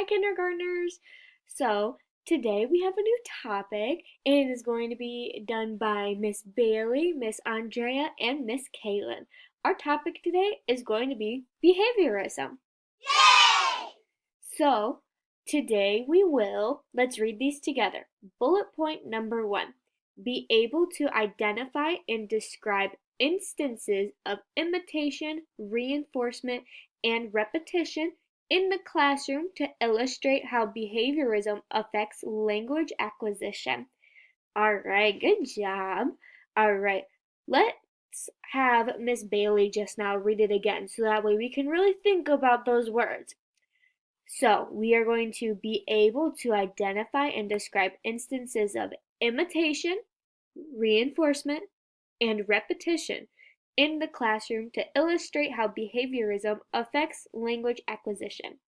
Hi, kindergartners. So, today we have a new topic, and it is going to be done by Miss Bailee, Miss Andrea, and Miss Kaylen. Our topic today is going to be behaviorism. Yay! So, today let's read these together. Bullet point number 1. Be able to identify and describe instances of imitation, reinforcement, and repetition in the classroom to illustrate how behaviorism affects language acquisition. All right, good job. All right, let's have Miss Bailee just now read it again so that way we can really think about those words. So, we are going to be able to identify and describe instances of imitation, reinforcement, and repetition in the classroom to illustrate how behaviorism affects language acquisition.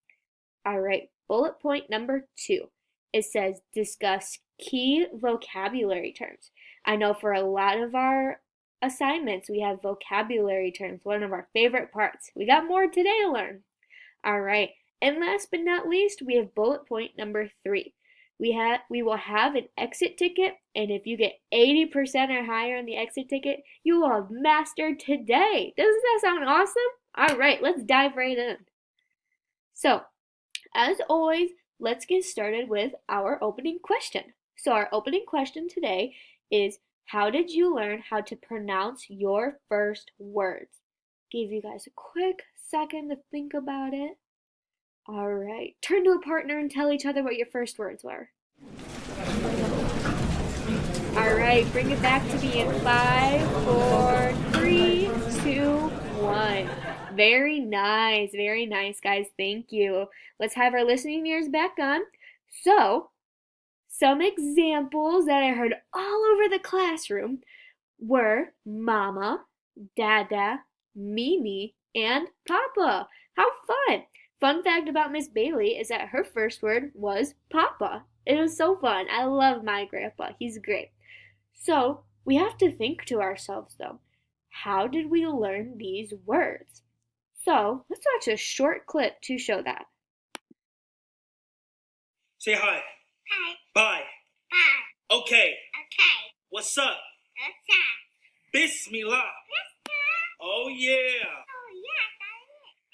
All right, bullet point number 2. It says discuss key vocabulary terms. I know for a lot of our assignments we have vocabulary terms, one of our favorite parts. We got more today to learn. All right, and last but not least, we have bullet point number 3. We will have an exit ticket, and if you get 80% or higher on the exit ticket, you will have mastered today. Doesn't that sound awesome? All right, let's dive right in. So, as always, let's get started with our opening question. So our opening question today is, how did you learn how to pronounce your first words? Give you guys a quick second to think about it. All right, turn to a partner and tell each other what your first words were. All right, bring it back to me in 5, 4, 3, 2, 1. Very nice, guys. Thank you. Let's have our listening ears back on. So, some examples that I heard all over the classroom were Mama, Dada, Mimi, and Papa. How fun! Fun fact about Miss Bailee is that her first word was Papa. It was so fun. I love my grandpa. He's great. So, we have to think to ourselves though, how did we learn these words? So, let's watch a short clip to show that. Say hi. Hi. Bye. Bye. Okay. Okay. What's up? What's up? Bismillah. Bismillah. Oh yeah. Oh yeah,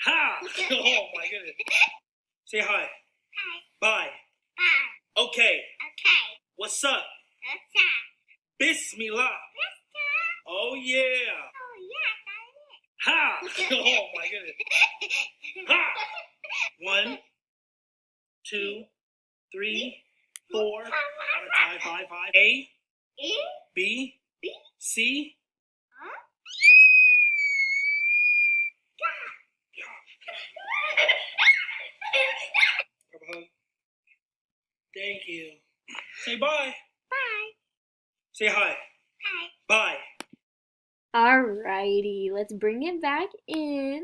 Ha! Oh my goodness. Say hi. Hi. Bye. Bye. Okay. Okay. What's up? What's up? Bismillah. Bismillah. Oh yeah. Oh yeah, Ha! Oh my goodness. Ha! 1, 2, 3, 4, 5, 5. A, B, C. Grab a hug. Thank you. Say bye. Bye. Say hi. Hi. Bye. Alrighty, let's bring it back in.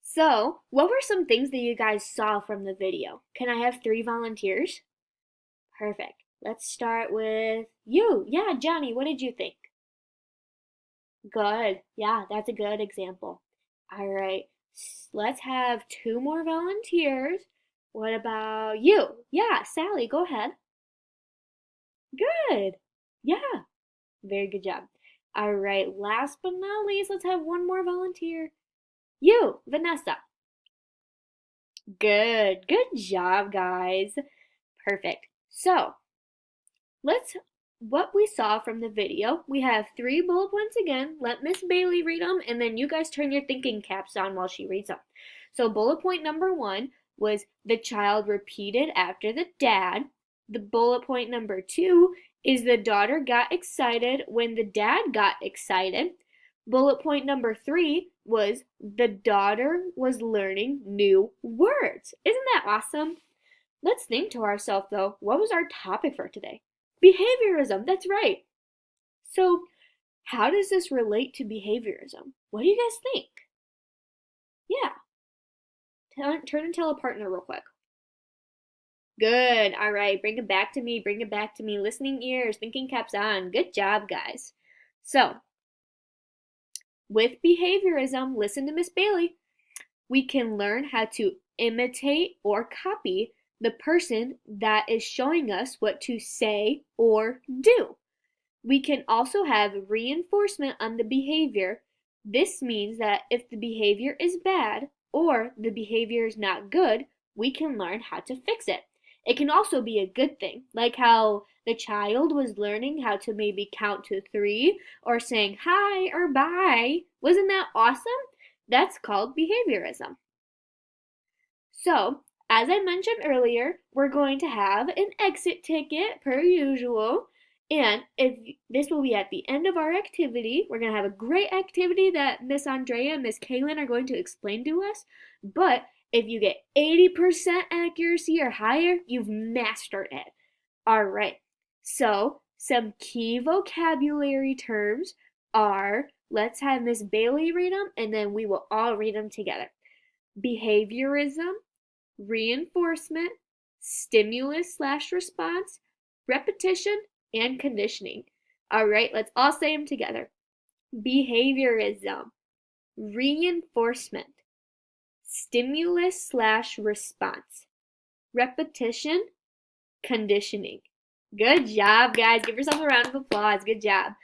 So, what were some things that you guys saw from the video? Can I have 3 volunteers? Perfect. Let's start with you. Yeah, Johnny, what did you think? Good. Yeah, that's a good example. All right, let's have 2 more volunteers. What about you? Yeah, Sally, go ahead. Good. Yeah, very good job. All right, last but not least, let's have 1 more volunteer. You, Vanessa. Good. Good job, guys. Perfect. So, what we saw from the video, we have 3 bullet points again. Let Miss Bailee read them, and then you guys turn your thinking caps on while she reads them. So bullet point number 1 was the child repeated after the dad. The bullet point number 2 is the daughter got excited when the dad got excited. Bullet point number 3 was the daughter was learning new words. Isn't that awesome? Let's think to ourselves though, what was our topic for today? Behaviorism, that's right. So, how does this relate to behaviorism? What do you guys think? Yeah. Turn and tell a partner real quick. Good. All right. Bring it back to me. Bring it back to me. Listening ears, thinking caps on. Good job, guys. So, With behaviorism, listen to Miss Bailee, we can learn how to imitate or copy the person that is showing us what to say or do. We can also have reinforcement on the behavior. This means that if the behavior is bad or the behavior is not good, we can learn how to fix it. It can also be a good thing, like how the child was learning how to maybe count to 3 or saying hi or bye. Wasn't that awesome? That's called behaviorism. So, as I mentioned earlier, we're going to have an exit ticket per usual. And if this will be at the end of our activity, we're going to have a great activity that Miss Andrea and Miss Kaylen are going to explain to us. But if you get 80% accuracy or higher, you've mastered it. All right. So, some key vocabulary terms are, let's have Miss Bailee read them and then we will all read them together. Behaviorism, reinforcement, stimulus/response, repetition, and conditioning. All right, let's all say them together. Behaviorism, reinforcement, stimulus/response, repetition, conditioning. Good job, guys. Give yourself a round of applause. Good job.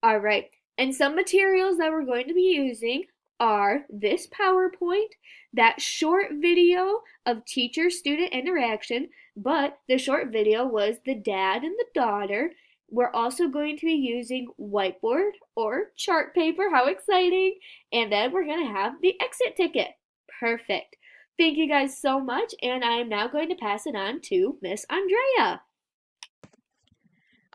All right, and some materials that we're going to be using are this PowerPoint, that short video of teacher-student interaction, but the short video was the dad and the daughter. We're also going to be using whiteboard or chart paper. How exciting! And then we're going to have the exit ticket. Perfect. Thank you guys so much, and I am now going to pass it on to Miss Andrea.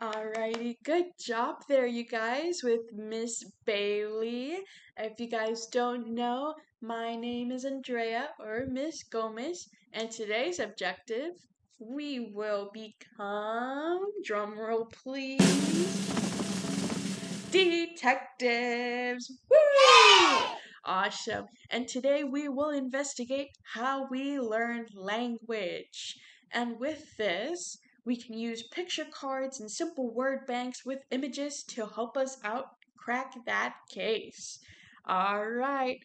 Alrighty, good job there, you guys, with Miss Bailee. If you guys don't know, my name is Andrea or Miss Gomez, and today's objective, we will become, drumroll please, detectives. Woo! Awesome. And today we will investigate how we learn language. And with this, we can use picture cards and simple word banks with images to help us out crack that case. All right.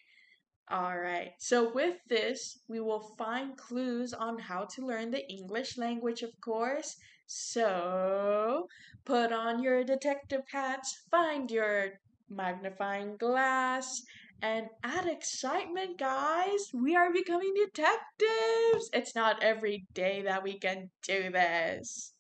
All right. So with this, we will find clues on how to learn the English language, of course. So put on your detective hats, find your magnifying glass, and add excitement, guys. We are becoming detectives. It's not every day that we can do this.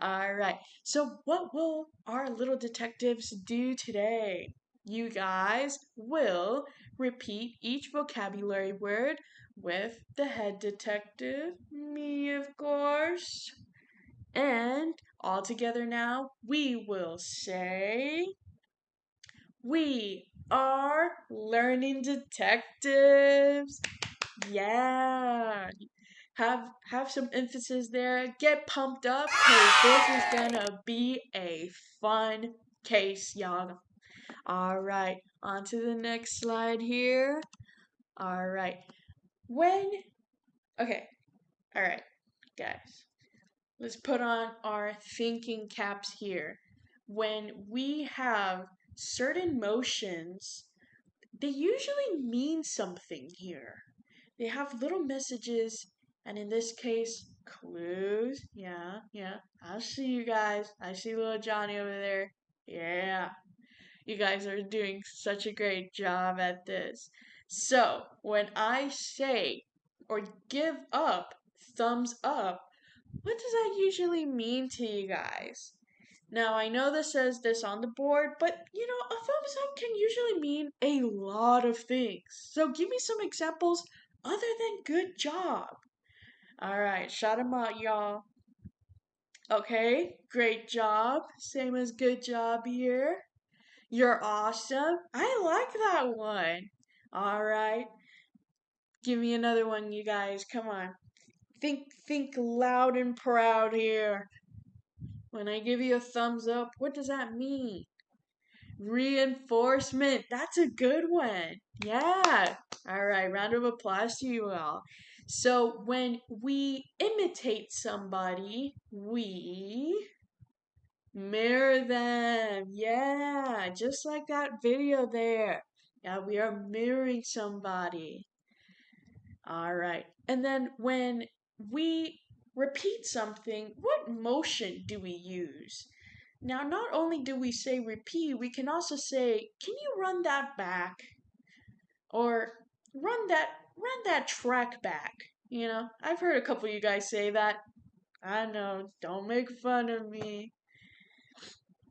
All right. So what will our little detectives do today? You guys will repeat each vocabulary word with the head detective, me of course. And all together now, we will say, we are learning detectives. Yeah. Have some emphasis there. Get pumped up because this is gonna be a fun case, y'all. All right, on to the next slide here. All right. Okay, all right, guys. Let's put on our thinking caps here. When we have certain motions, they usually mean something here. They have little messages, and in this case, clues. Yeah, yeah. I see you guys. I see little Johnny over there. Yeah. You guys are doing such a great job at this. So, when I say or give up, thumbs up, what does that usually mean to you guys? Now, I know this says this on the board, but a thumbs up can usually mean a lot of things. So, give me some examples other than good job. All right, shout them out, y'all. Okay, great job. Same as good job here. You're awesome. I like that one. All right. Give me another one, you guys. Come on. Think loud and proud here. When I give you a thumbs up, what does that mean? Reinforcement. That's a good one. Yeah. All right. Round of applause to you all. So when we imitate somebody, we mirror them. Yeah. Just like that video there. Yeah, we are mirroring somebody. All right. And then when we repeat something, what motion do we use? Now, not only do we say repeat, we can also say, "Can you run that back?" Or run that track back. I've heard a couple of you guys say that. I know, don't make fun of me.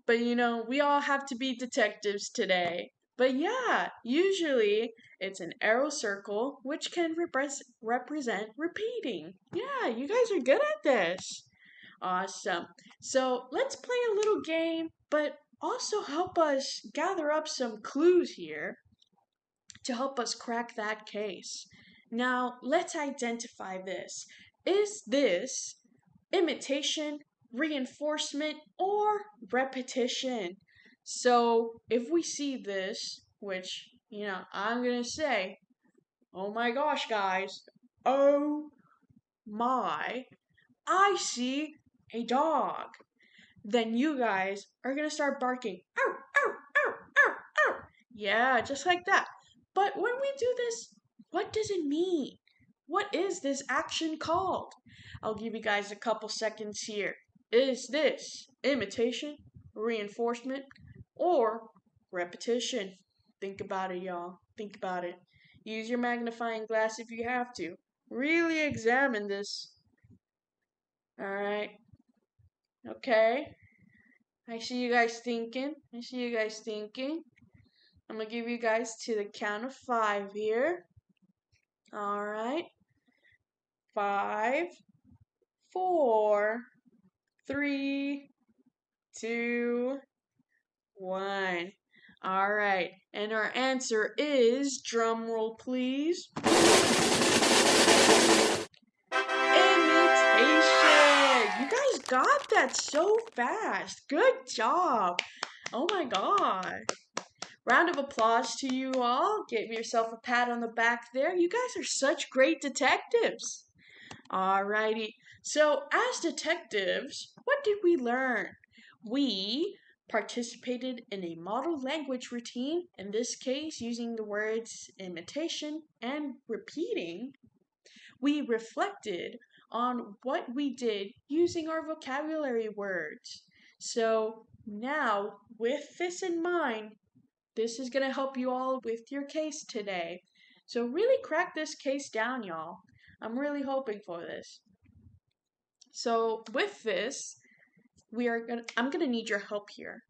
But we all have to be detectives today. But yeah, usually it's an arrow circle, which can represent repeating. Yeah, you guys are good at this. Awesome. So let's play a little game, but also help us gather up some clues here to help us crack that case. Now, let's identify this. Is this imitation, reinforcement, or repetition? So, if we see this, which, I'm going to say, oh my gosh, guys, oh my, I see a dog. Then you guys are going to start barking, ow, ow, ow, ow, ow. Yeah, just like that. But when we do this, what does it mean? What is this action called? I'll give you guys a couple seconds here. Is this imitation, reinforcement, or repetition? Think about it, y'all. Think about it. Use your magnifying glass if you have to. Really examine this. All right. Okay. I see you guys thinking. I'm going to give you guys to the count of 5 here. All right. 5, 4, 3, 2, 1. All right. And our answer is, drum roll please, imitation. You guys got that so fast. Good job. Oh my god. Round of applause to you all. Give yourself a pat on the back there. You guys are such great detectives. Alrighty. So, as detectives, what did we learn? We participated in a model language routine, in this case using the words imitation and repeating. We reflected on what we did using our vocabulary words. So, now, with this in mind, this is going to help you all with your case today. So really crack this case down, y'all. I'm really hoping for this. So with this, I'm going to need your help here.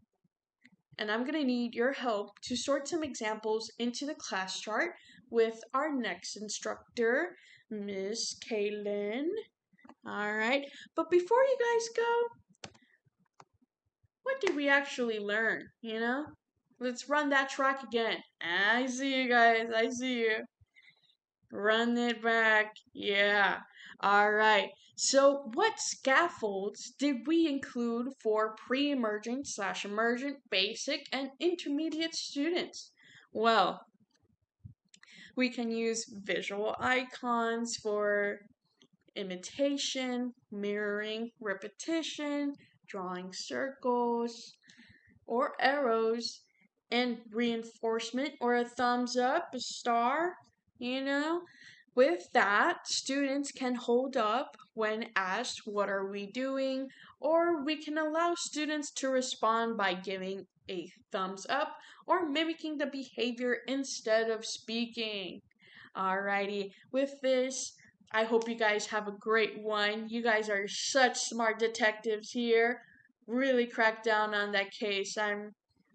And I'm going to need your help to sort some examples into the class chart with our next instructor, Miss Kaylen. All right. But before you guys go, what did we actually learn, Let's run that track again. I see you guys. I see you. Run it back. Yeah. All right. So, what scaffolds did we include for pre-emergent/emergent, basic, and intermediate students? Well, we can use visual icons for imitation, mirroring, repetition, drawing circles, or arrows, and reinforcement or a thumbs up, a star, you know. With that, students can hold up when asked, "What are we doing?" Or we can allow students to respond by giving a thumbs up or mimicking the behavior instead of speaking. Alrighty, with this, I hope you guys have a great one. You guys are such smart detectives here. Really cracked down on that case. I'm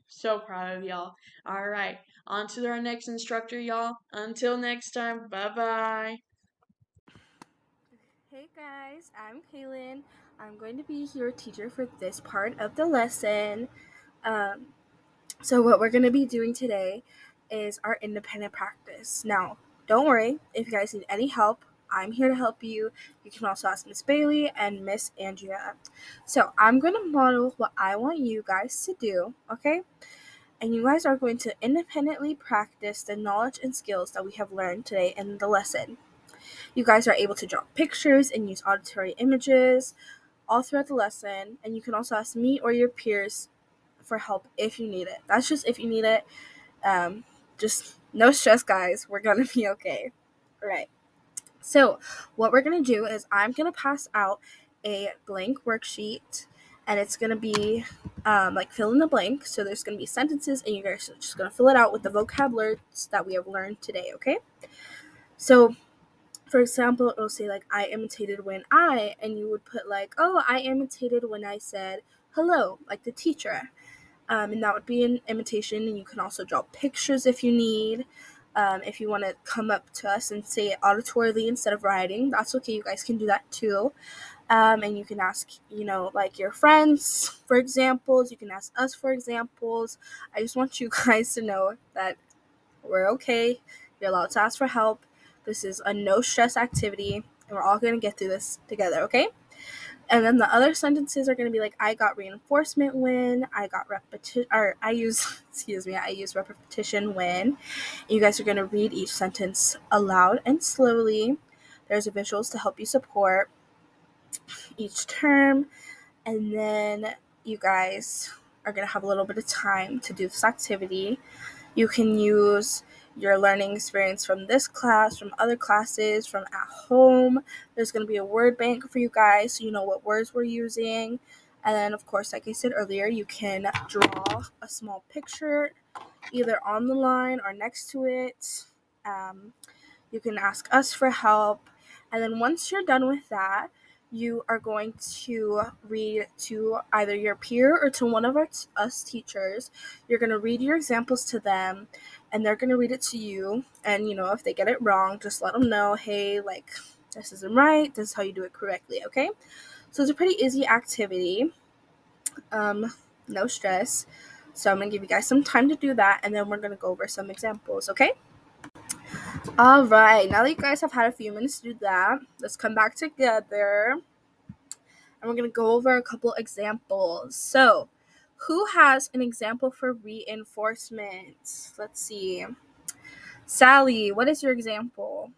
so proud of y'all. All right, on to our next instructor, y'all. Until next time, bye-bye. Hey guys, I'm Kaylen. I'm going to be your teacher for this part of the lesson. Um, so what we're going to be doing today is our independent practice. Now, don't worry, if you guys need any help, I'm here to help you. You can also ask Miss Bailee and Miss Andrea. So I'm going to model what I want you guys to do, okay? And you guys are going to independently practice the knowledge and skills that we have learned today in the lesson. You guys are able to draw pictures and use auditory images all throughout the lesson, and you can also ask me or your peers for help if you need it. That's just if you need it. Um, Just no stress, guys. We're going to be okay. All right. So what we're going to do is I'm going to pass out a blank worksheet, and it's going to be like fill in the blank. So there's going to be sentences, and you guys are just going to fill it out with the vocabulary that we have learned today, okay? So, for example, it'll say like, I imitated when and you would put like, oh, I imitated when I said hello, like the teacher. And that would be an imitation, and you can also draw pictures if you need. If you want to come up to us and say it auditorily instead of writing, that's okay. You guys can do that too. And you can ask, like your friends for examples. You can ask us for examples. I just want you guys to know that we're okay. You're allowed to ask for help. This is a no stress activity, and we're all going to get through this together, okay? And then the other sentences are going to be like, I got reinforcement when, I got repetition, or I use repetition when. You guys are going to read each sentence aloud and slowly. There's visuals to help you support each term. And then you guys are going to have a little bit of time to do this activity. You can use your learning experience from this class, from other classes, from at home. There's going to be a word bank for you guys so you know what words we're using. And then, of course, like I said earlier, you can draw a small picture either on the line or next to it. You can ask us for help. And then once you're done with that, you are going to read to either your peer or to one of us teachers. You're going to read your examples to them, and they're going to read it to you. And, if they get it wrong, just let them know, hey, like, this isn't right. This is how you do it correctly, okay? So it's a pretty easy activity. No stress. So I'm going to give you guys some time to do that, and then we're going to go over some examples, okay? All right, now that you guys have had a few minutes to do that, let's come back together, and we're going to go over a couple examples. So, who has an example for reinforcement? Let's see. Sally, what is your example?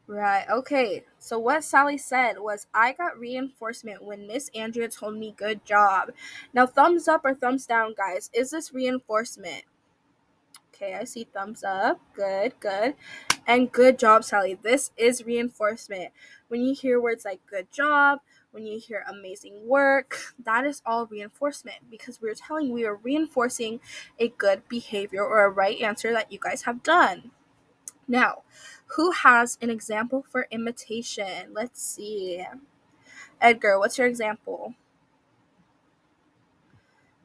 Right, okay. So what Sally said was, I got reinforcement when Miss Andrea told me good job. Now, thumbs up or thumbs down, guys. Is this reinforcement? Okay, I see thumbs up. Good. And good job, Sally. This is reinforcement. When you hear words like good job, when you hear amazing work, that is all reinforcement, because we are reinforcing a good behavior or a right answer that you guys have done. Now, who has an example for imitation? Let's see. Edgar, what's your example?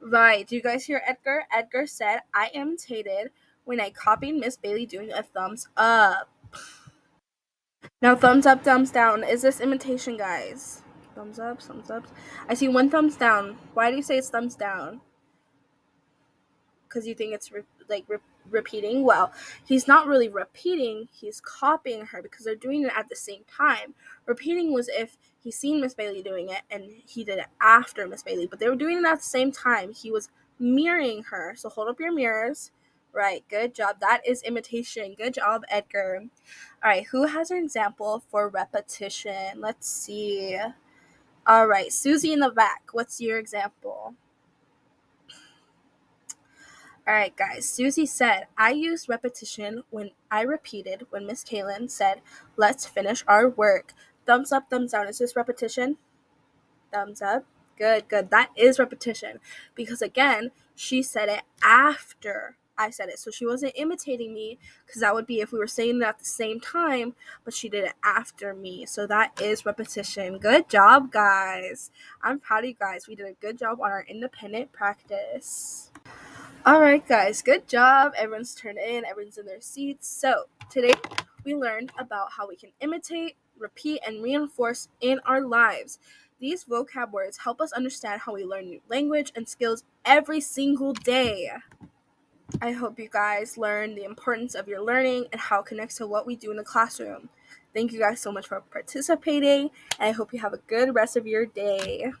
Right. Do you guys hear Edgar? Edgar said, I imitated when I copied Miss Bailee doing a thumbs up. Now, thumbs up, thumbs down. Is this imitation, guys? Thumbs up, thumbs up. I see one thumbs down. Why do you say it's thumbs down? Because you think it's repeating? Well, he's not really repeating. He's copying her because they're doing it at the same time. Repeating was if he's seen Miss Bailee doing it and he did it after Miss Bailee, but they were doing it at the same time. He was mirroring her. So hold up your mirrors. Right, good job. That is imitation. Good job, Edgar. All right, who has an example for repetition? Let's see. All right, Susie in the back. What's your example? All right, guys. Susie said, I used repetition when I repeated when Miss Kaylen said, let's finish our work. Thumbs up, thumbs down. Is this repetition? Thumbs up. Good. That is repetition, because again, she said it after I said it. So she wasn't imitating me, because that would be if we were saying it at the same time, but she did it after me. So that is repetition. Good job, guys. I'm proud of you guys. We did a good job on our independent practice. All right, guys, good job. Everyone's turned in, everyone's in their seats. So today we learned about how we can imitate, repeat, and reinforce in our lives. These vocab words help us understand how we learn new language and skills every single day. I hope you guys learn the importance of your learning and how it connects to what we do in the classroom. Thank you guys so much for participating, and I hope you have a good rest of your day.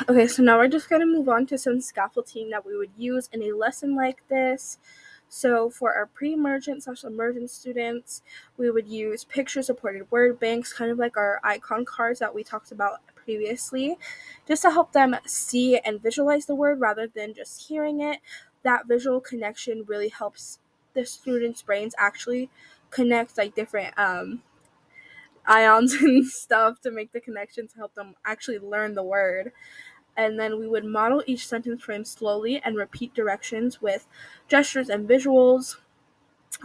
Okay, so now we're just going to move on to some scaffolding that we would use in a lesson like this. So for our pre-emergent/emergent students, we would use picture-supported word banks, kind of like our icon cards that we talked about previously, just to help them see and visualize the word rather than just hearing it. That visual connection really helps the students' brains actually connect like different ions and stuff to make the connection to help them actually learn the word. And then we would model each sentence frame slowly and repeat directions with gestures and visuals,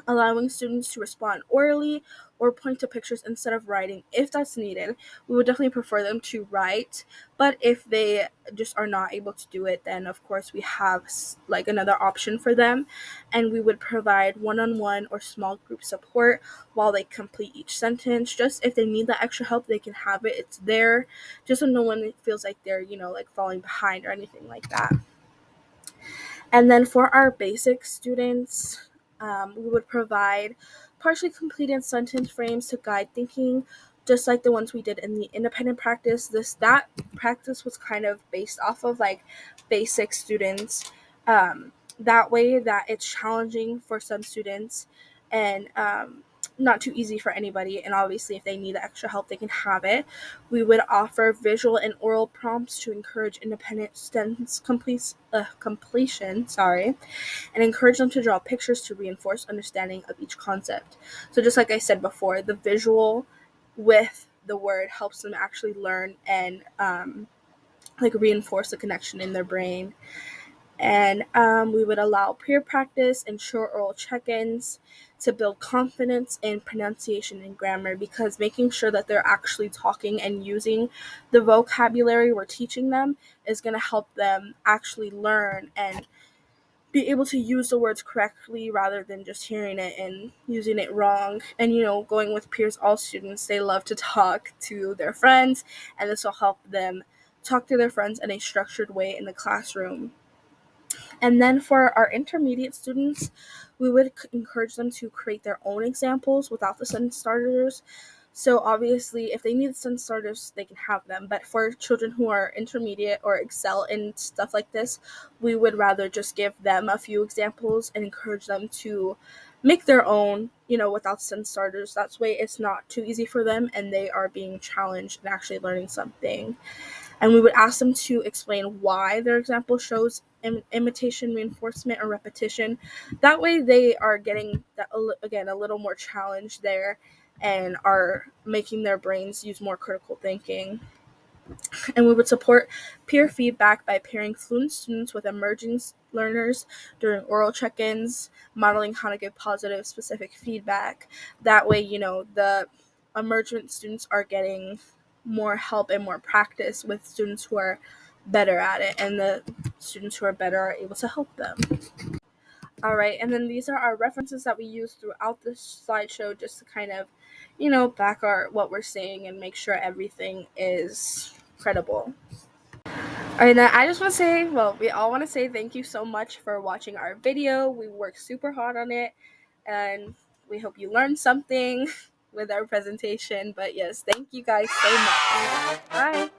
allowing students to respond orally or point to pictures instead of writing if that's needed. We would definitely prefer them to write, but if they just are not able to do it, then of course we have like another option for them, and we would provide one-on-one or small group support while they complete each sentence. Just if they need that extra help, they can have it. It's there, just so no one feels like they're, like falling behind or anything like that. And then for our basic students, we would provide partially completed sentence frames to guide thinking, just like the ones we did in the independent practice. That practice was kind of based off of like basic students. That way that it's challenging for some students and not too easy for anybody. And obviously, if they need the extra help, they can have it. We would offer visual and oral prompts to encourage independent sentence completion, and encourage them to draw pictures to reinforce understanding of each concept. So just like I said before, the visual with the word helps them actually learn and like reinforce the connection in their brain. And we would allow peer practice and short oral check-ins to build confidence in pronunciation and grammar, because making sure that they're actually talking and using the vocabulary we're teaching them is going to help them actually learn and be able to use the words correctly rather than just hearing it and using it wrong. And going with peers, all students, they love to talk to their friends, and this will help them talk to their friends in a structured way in the classroom. And then for our intermediate students, we would encourage them to create their own examples without the sentence starters. So obviously, if they need sentence starters, they can have them. But for children who are intermediate or excel in stuff like this, we would rather just give them a few examples and encourage them to make their own, without sentence starters. That's way it's not too easy for them and they are being challenged and actually learning something. And we would ask them to explain why their example shows imitation, reinforcement, or repetition. That way they are getting, again, a little more challenge there and are making their brains use more critical thinking. And we would support peer feedback by pairing fluent students with emerging learners during oral check-ins, modeling how to give positive, specific feedback. That way, the emergent students are getting more help and more practice with students who are better at it, and the students who are better are able to help them. All right, and then these are our references that we use throughout this slideshow just to kind of, back what we're saying and make sure everything is credible. All right, now I just want to say, we all want to say thank you so much for watching our video. We worked super hard on it, and we hope you learned something with our presentation. But yes, thank you guys so much. Bye.